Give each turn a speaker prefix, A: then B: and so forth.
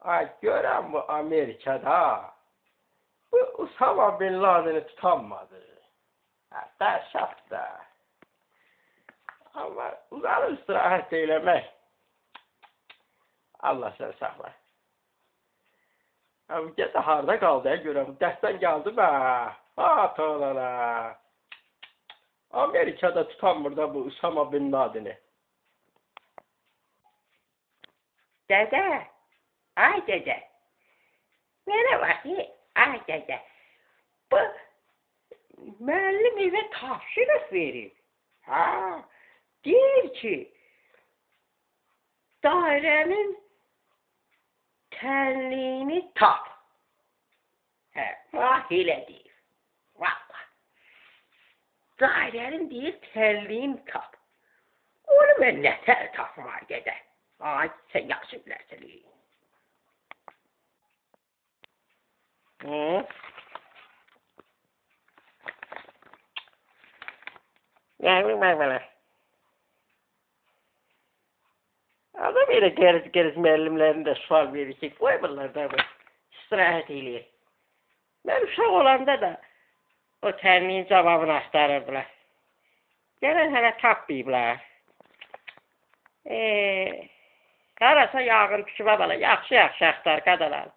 A: Ay görəm bu Amerikada bu Usama Bin Laden'i tutanmadı. Dəhşət də. Amma uzanıb istirahət eləmək. Allah səni saxla. Amma gədə harda qaldı görəm. Dəstən gəldi bə. Atalara. Amerikada tutanmır da bu Usama Bin Laden'i.
B: Dədə, ay dədə, mənə bax, ay dədə, bu müəllim evə tapşırıq verib. Ha, deyir ki, dairənin tənliyini tap. Hə, bax elə deyir. Valla. Dairənin deyir tənliyini tap. Onu mən nətər tapmaya dədə. Ay, sən yaxşı bilərsən. Gəlin mənə. Adam elə gəriz müəllimlərini də sual verir ki, qoymurlar da bu, istirahət eləyir. Mən uşaq olanda da o tənliyin cavabını axtarırdılar. Gələn hələ tapmayıblar. Harasa yağın düşübə bala, yaxşı axtar qadalar.